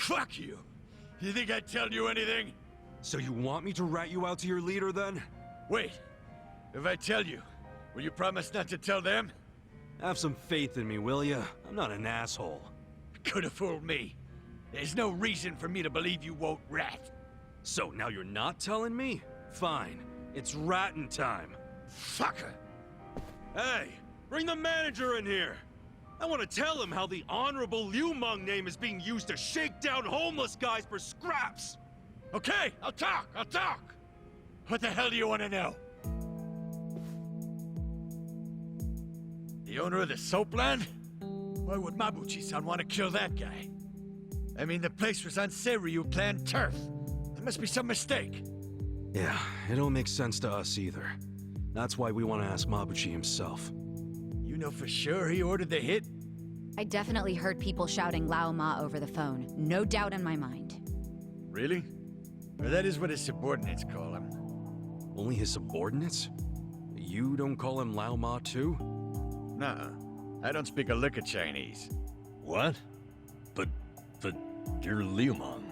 Fuck you! You think I'd tell you anything? So you want me to rat you out to your leader, then? Wait. If I tell you, will you promise not to tell them? Have some faith in me, will ya? I'm not an asshole. Could have fooled me. There's no reason for me to believe you won't rat. So now you're not telling me? Fine. It's ratting time. Fucker! Hey! Bring the manager in here! I want to tell him how the honorable Liu Meng name is being used to shake down homeless guys for scraps! Okay, I'll talk! What the hell do you want to know? The owner of the soapland? Why would Mabuchi-san want to kill that guy? I mean, the place was on Seiryu clan turf. There must be some mistake. Yeah, it don't make sense to us either. That's why we want to ask Mabuchi himself. You know for sure he ordered the hit? I definitely heard people shouting Lao Ma over the phone. No doubt in my mind. Really? Or that is what his subordinates call him. Only his subordinates? You don't call him Lao Ma too? Nuh-uh. I don't speak a lick of Chinese. What? But you're Liu Meng.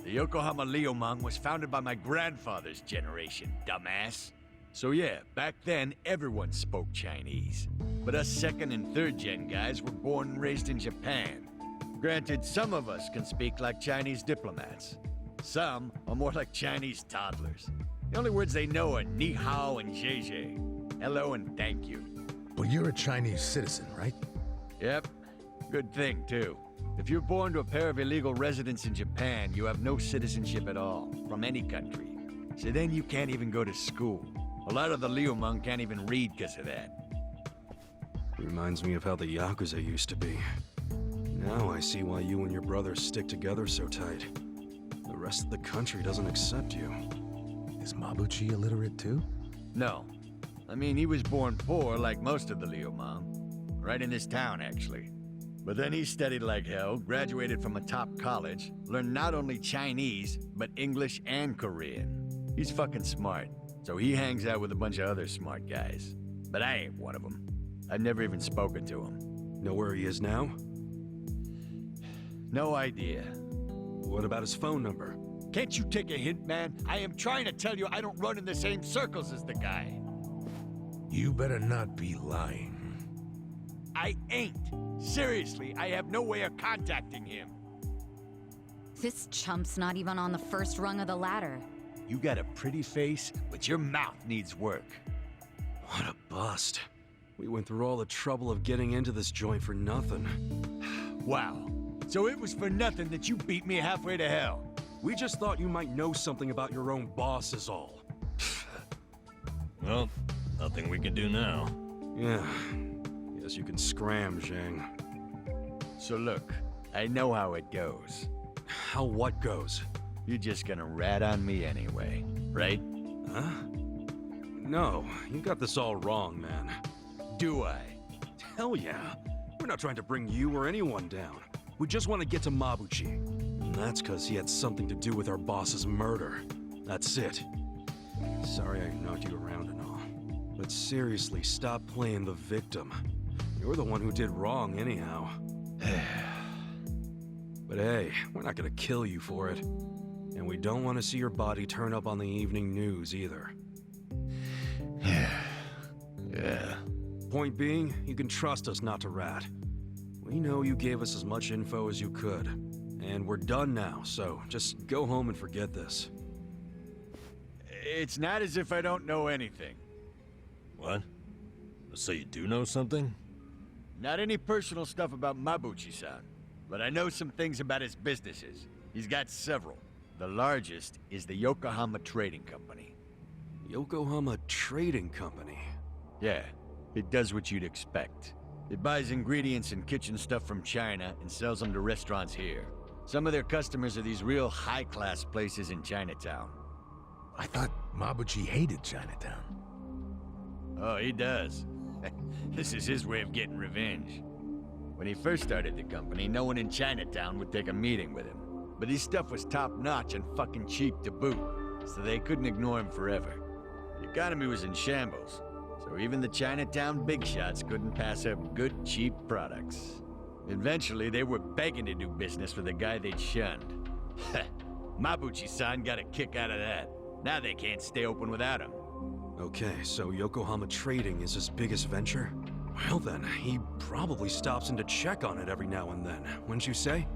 The Yokohama Liu Meng was founded by my grandfather's generation, dumbass. So yeah, back then, everyone spoke Chinese. But us second and third gen guys were born and raised in Japan. Granted, some of us can speak like Chinese diplomats. Some are more like Chinese toddlers. The only words they know are ni hao and zhe zhe. Hello and thank you. But you're a Chinese citizen, right? Yep. Good thing, too. If you're born to a pair of illegal residents in Japan, you have no citizenship at all, from any country. So then you can't even go to school. A lot of the Liu Meng can't even read because of that. Reminds me of how the Yakuza used to be. Now I see why you and your brothers stick together so tight. The rest of the country doesn't accept you. Is Mabuchi illiterate too? No. I mean, he was born poor like most of the Liu Meng. Right in this town, actually. But then he studied like hell, graduated from a top college, learned not only Chinese, but English and Korean. He's fucking smart, so he hangs out with a bunch of other smart guys. But I ain't one of them. I've never even spoken to him. Know where he is now? No idea. What about his phone number? Can't you take a hint, man? I am trying to tell you I don't run in the same circles as the guy. You better not be lying. I ain't. Seriously, I have no way of contacting him. This chump's not even on the first rung of the ladder. You got a pretty face, but your mouth needs work. What a bust. We went through all the trouble of getting into this joint for nothing. Wow. So it was for nothing that you beat me halfway to hell. We just thought you might know something about your own boss is all. Well, nothing we can do now. Yeah. Guess you can scram, Zhang. So look, I know how it goes. How what goes? You're just gonna rat on me anyway, right? Huh? No, you got this all wrong, man. Do I? Hell yeah. We're not trying to bring you or anyone down. We just want to get to Mabuchi. And that's because he had something to do with our boss's murder. That's it. Sorry I knocked you around and all. But seriously, stop playing the victim. You're the one who did wrong anyhow. But hey, we're not gonna kill you for it. And we don't want to see your body turn up on the evening news either. Yeah. Point being, you can trust us not to rat. We know you gave us as much info as you could. And we're done now, so just go home and forget this. It's not as if I don't know anything. What? So you do know something? Not any personal stuff about Mabuchi-san, but I know some things about his businesses. He's got several. The largest is the Yokohama Trading Company. Yokohama Trading Company? Yeah, it does what you'd expect. It buys ingredients and kitchen stuff from China and sells them to restaurants here. Some of their customers are these real high-class places in Chinatown. I thought Mabuchi hated Chinatown. Oh, he does. This is his way of getting revenge. When he first started the company, no one in Chinatown would take a meeting with him. But his stuff was top-notch and fucking cheap to boot, so they couldn't ignore him forever. The economy was in shambles, so even the Chinatown big shots couldn't pass up good, cheap products. Eventually, they were begging to do business with the guy they'd shunned. Mabuchi-san got a kick out of that. Now they can't stay open without him. Okay, so Yokohama Trading is his biggest venture? Well then, he probably stops in to check on it every now and then, wouldn't you say?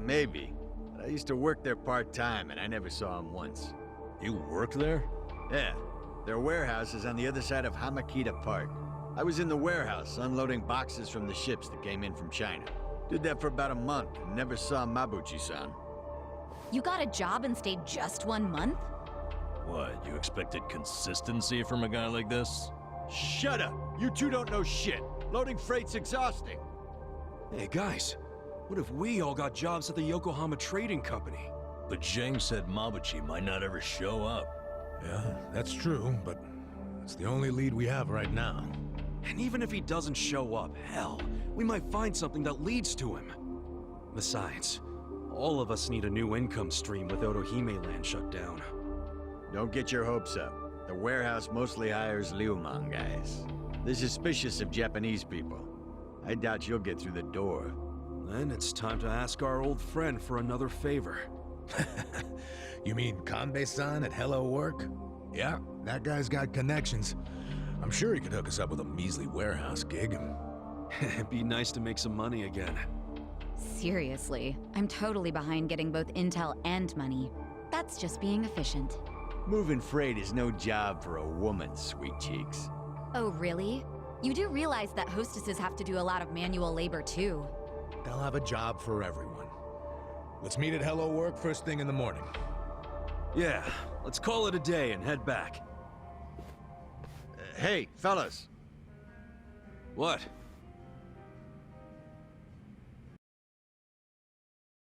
Maybe. But I used to work there part-time, and I never saw him once. You worked there? Yeah. Their warehouse is on the other side of Hamakita Park. I was in the warehouse, unloading boxes from the ships that came in from China. Did that for about a month, and never saw Mabuchi-san. You got a job and stayed just 1 month? What, you expected consistency from a guy like this? Shut up! You two don't know shit! Loading freight's exhausting! Hey guys, what if we all got jobs at the Yokohama Trading Company? But Zhang said Mabuchi might not ever show up. Yeah, that's true, but it's the only lead we have right now. And even if he doesn't show up, hell, we might find something that leads to him. Besides, all of us need a new income stream with Otohime Land shut down. Don't get your hopes up. The warehouse mostly hires Liumang guys. They're suspicious of Japanese people. I doubt you'll get through the door. Then it's time to ask our old friend for another favor. You mean Kanbei-san at Hello Work? Yeah, that guy's got connections. I'm sure he could hook us up with a measly warehouse gig. It'd be nice to make some money again. Seriously, I'm totally behind getting both intel and money. That's just being efficient. Moving freight is no job for a woman, sweet cheeks. Oh, really? You do realize that hostesses have to do a lot of manual labor, too. They'll have a job for everyone. Let's meet at Hello Work first thing in the morning. Yeah, let's call it a day and head back. Hey, fellas. What?